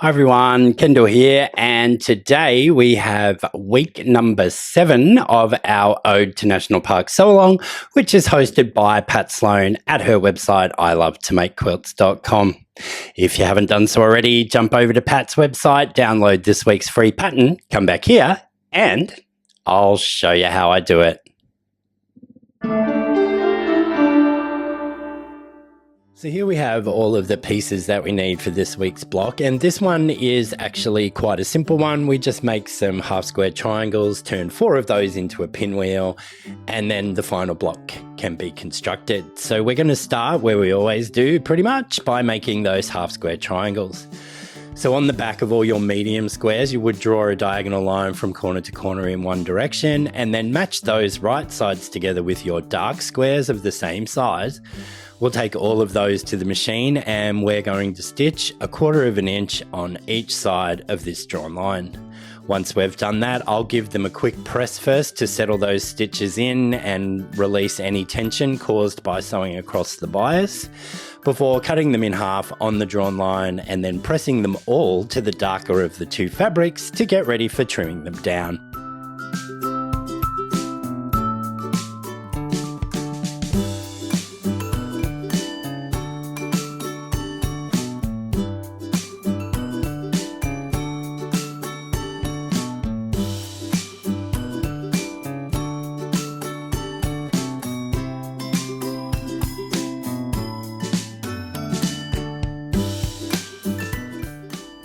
Hi everyone, Kendall here, and today we have week number 7 of our Ode to National Park Sewalong, which is hosted by Pat Sloan at her website, ilovetomakequilts.com. If you haven't done so already, jump over to Pat's website, download this week's free pattern, come back here, and I'll show you how I do it. So here we have all of the pieces that we need for this week's block, and this one is actually quite a simple one. We just make some half square triangles, turn 4 of those into a pinwheel, and then the final block can be constructed. So we're going to start where we always do pretty much, by making those half square triangles. So on the back of all your medium squares, you would draw a diagonal line from corner to corner in one direction, and then match those right sides together with your dark squares of the same size. We'll take all of those to the machine, and we're going to stitch 1/4 of an inch on each side of this drawn line. Once we've done that, I'll give them a quick press first to settle those stitches in and release any tension caused by sewing across the bias, before cutting them in half on the drawn line and then pressing them all to the darker of the 2 fabrics to get ready for trimming them down.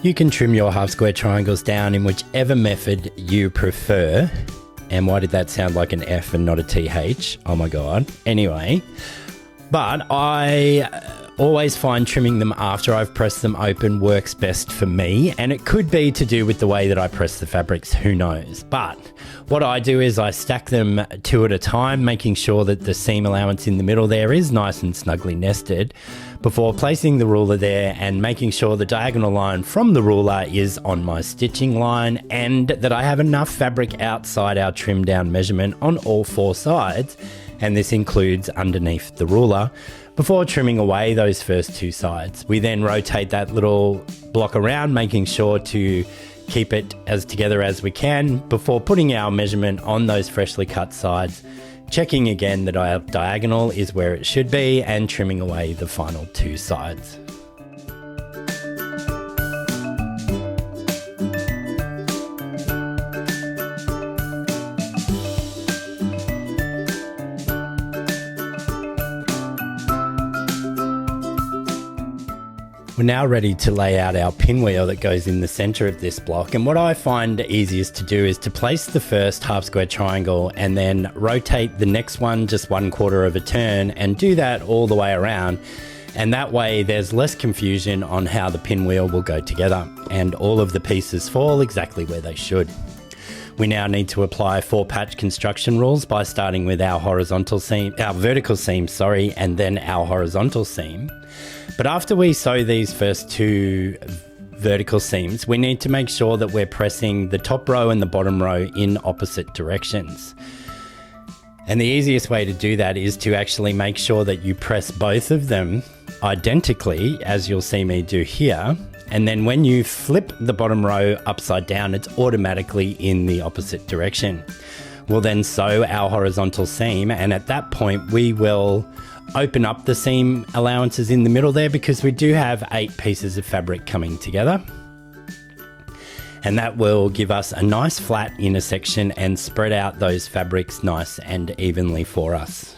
You can trim your half square triangles down in whichever method you prefer. And why did that sound like an F and not a TH? Oh my God. Anyway, but I always find trimming them after I've pressed them open works best for me. And it could be to do with the way that I press the fabrics, who knows. But what I do is I stack them 2 at a time, making sure that the seam allowance in the middle there is nice and snugly nested, before placing the ruler there and making sure the diagonal line from the ruler is on my stitching line, and that I have enough fabric outside our trim down measurement on all 4 sides, and this includes underneath the ruler, before trimming away those first 2 sides. We then rotate that little block around, making sure to keep it as together as we can before putting our measurement on those freshly cut sides, checking again that our diagonal is where it should be, and trimming away the final 2 sides. We're now ready to lay out our pinwheel that goes in the center of this block, and what I find easiest to do is to place the first half square triangle and then rotate the next one just 1/4 of a turn, and do that all the way around, and that way there's less confusion on how the pinwheel will go together, and all of the pieces fall exactly where they should. We now need to apply 4 patch construction rules by starting with our vertical seam, and then our horizontal seam. But after we sew these first 2 vertical seams, we need to make sure that we're pressing the top row and the bottom row in opposite directions. And the easiest way to do that is to actually make sure that you press both of them identically, as you'll see me do here. And then when you flip the bottom row upside down, it's automatically in the opposite direction. We'll then sew our horizontal seam, and at that point we will open up the seam allowances in the middle there, because we do have 8 pieces of fabric coming together. And that will give us a nice flat inner section and spread out those fabrics nice and evenly for us.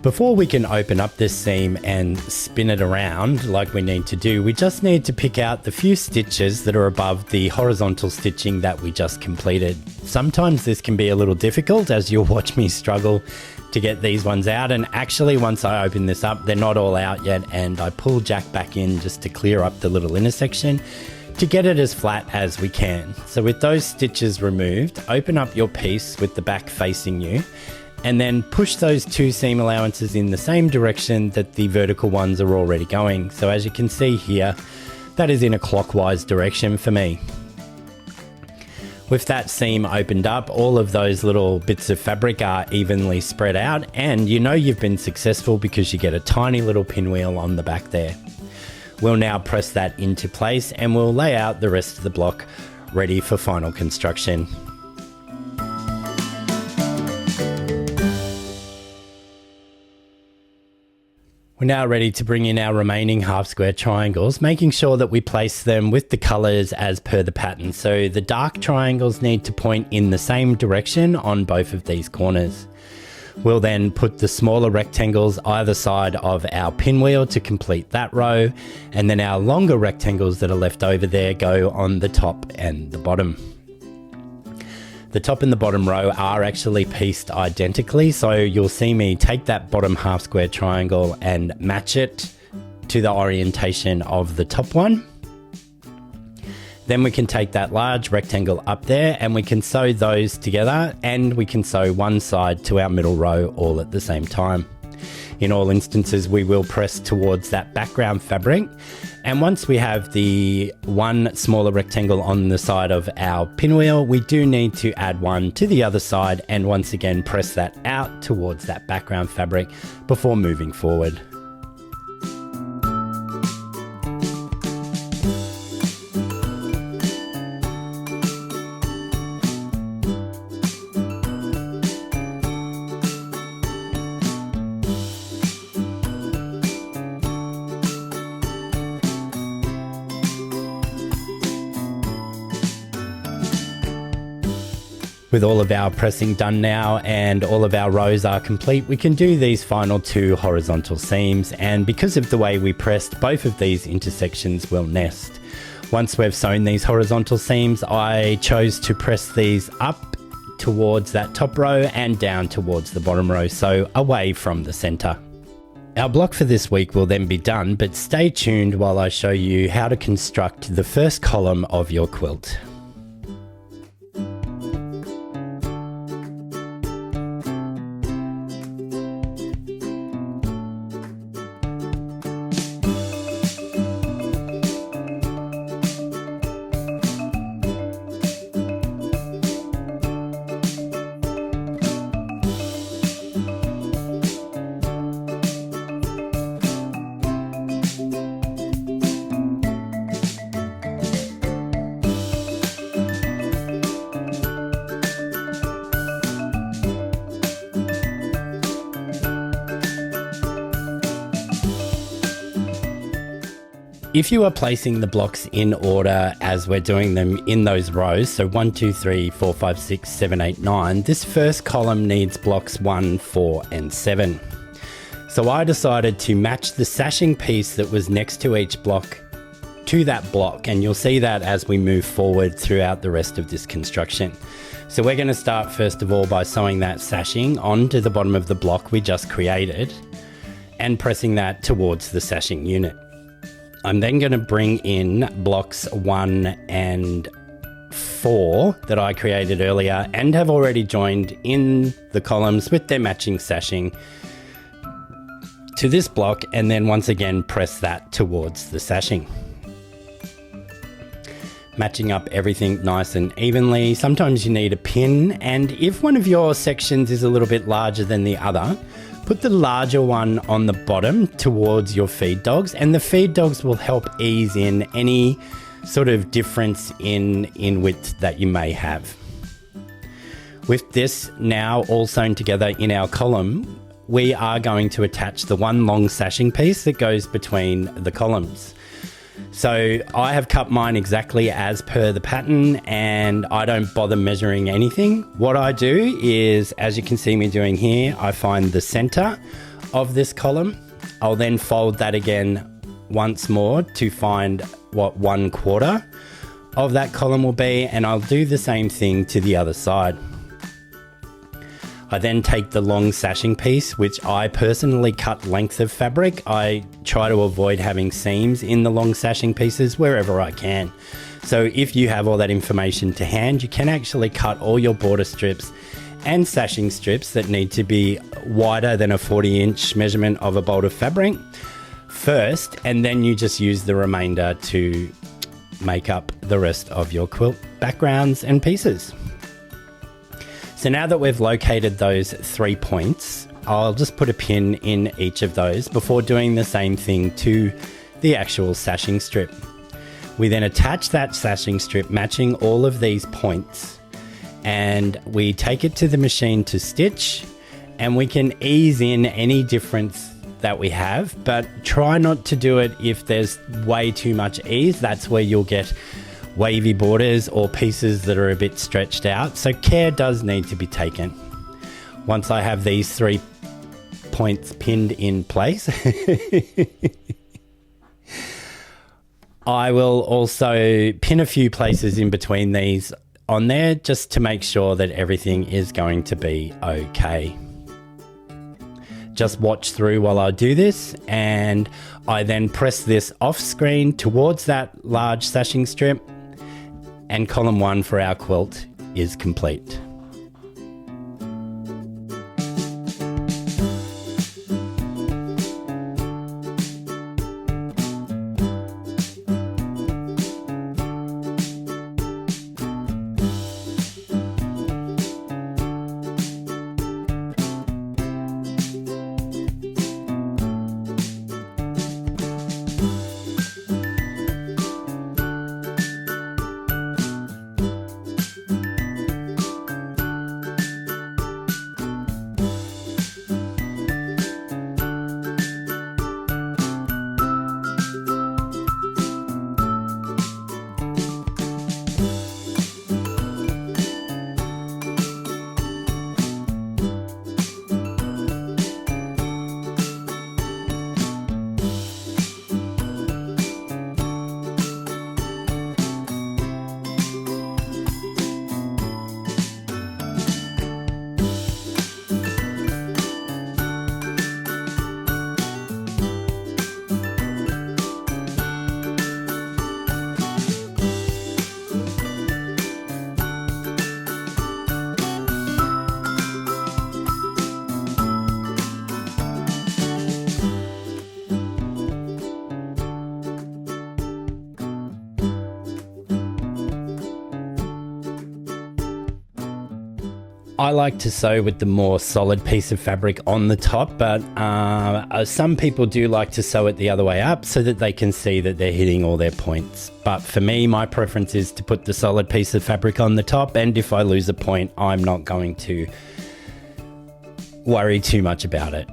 Before we can open up this seam and spin it around like we need to do, we just need to pick out the few stitches that are above the horizontal stitching that we just completed. Sometimes this can be a little difficult, as you'll watch me struggle to get these ones out, and actually once I open this up, they're not all out yet, and I pull Jack back in just to clear up the little intersection. to get it as flat as we can. So with those stitches removed, open up your piece with the back facing you, and then push those two seam allowances in the same direction that the vertical ones are already going. So as you can see here, that is in a clockwise direction for me. With that seam opened up, all of those little bits of fabric are evenly spread out, and you know you've been successful because you get a tiny little pinwheel on the back there. We'll now press that into place and we'll lay out the rest of the block ready for final construction. We're now ready to bring in our remaining half square triangles, making sure that we place them with the colours as per the pattern. So the dark triangles need to point in the same direction on both of these corners. We'll then put the smaller rectangles either side of our pinwheel to complete that row, and then our longer rectangles that are left over there go on the top and the bottom. The top and the bottom row are actually pieced identically, so you'll see me take that bottom half square triangle and match it to the orientation of the top one. Then we can take that large rectangle up there and we can sew those together, and we can sew one side to our middle row all at the same time. In all instances, we will press towards that background fabric, and once we have the one smaller rectangle on the side of our pinwheel, we do need to add one to the other side and once again press that out towards that background fabric before moving forward. With all of our pressing done now and all of our rows are complete, we can do these final two horizontal seams, and because of the way we pressed, both of these intersections will nest. Once we've sewn these horizontal seams, I chose to press these up towards that top row and down towards the bottom row, so away from the center. Our block for this week will then be done, but stay tuned while I show you how to construct the first column of your quilt. If you are placing the blocks in order as we're doing them in those rows, so 1, 2, 3, 4, 5, 6, 7, 8, 9, this first column needs blocks 1, 4, and 7. So I decided to match the sashing piece that was next to each block to that block, and you'll see that as we move forward throughout the rest of this construction. So we're going to start first of all by sewing that sashing onto the bottom of the block we just created and pressing that towards the sashing unit. I'm then going to bring in blocks 1 and 4 that I created earlier and have already joined in the columns with their matching sashing to this block, and then once again press that towards the sashing. Matching up everything nice and evenly. Sometimes you need a pin, and if one of your sections is a little bit larger than the other, put the larger one on the bottom towards your feed dogs, and the feed dogs will help ease in any sort of difference in width that you may have. With this now all sewn together in our column, we are going to attach the one long sashing piece that goes between the columns. So I have cut mine exactly as per the pattern, and I don't bother measuring anything. What I do is, as you can see me doing here, I find the center of this column. I'll then fold that again once more to find what 1/4 of that column will be, and I'll do the same thing to the other side. I then take the long sashing piece, which I personally cut length of fabric. I try to avoid having seams in the long sashing pieces wherever I can. So if you have all that information to hand, you can actually cut all your border strips and sashing strips that need to be wider than a 40-inch measurement of a bolt of fabric first, and then you just use the remainder to make up the rest of your quilt backgrounds and pieces. So now that we've located those 3 points, I'll just put a pin in each of those before doing the same thing to the actual sashing strip. We then attach that sashing strip matching all of these points, and we take it to the machine to stitch, and we can ease in any difference that we have, but try not to do it if there's way too much ease. That's where you'll get wavy borders or pieces that are a bit stretched out. So care does need to be taken. Once I have these 3 points pinned in place, I will also pin a few places in between these on there just to make sure that everything is going to be okay. Just watch through while I do this, and I then press this off screen towards that large sashing strip, and column 1 for our quilt is complete. I like to sew with the more solid piece of fabric on the top, but some people do like to sew it the other way up so that they can see that they're hitting all their points. But for me, my preference is to put the solid piece of fabric on the top, and if I lose a point, I'm not going to worry too much about it.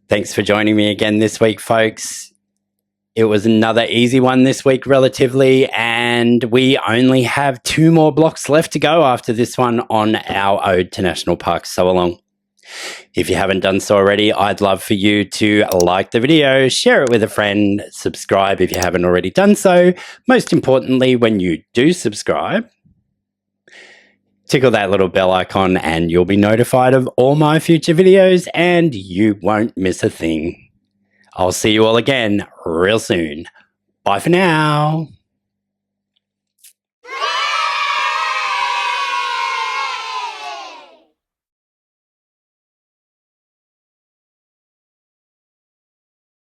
Thanks for joining me again this week, folks. It was another easy one this week, relatively, and we only have 2 more blocks left to go after this one on our Ode to National Parks sew-along. If you haven't done so already, I'd love for you to like the video, share it with a friend, subscribe if you haven't already done so. Most importantly, when you do subscribe, tickle that little bell icon and you'll be notified of all my future videos and you won't miss a thing. I'll see you all again real soon. Bye for now.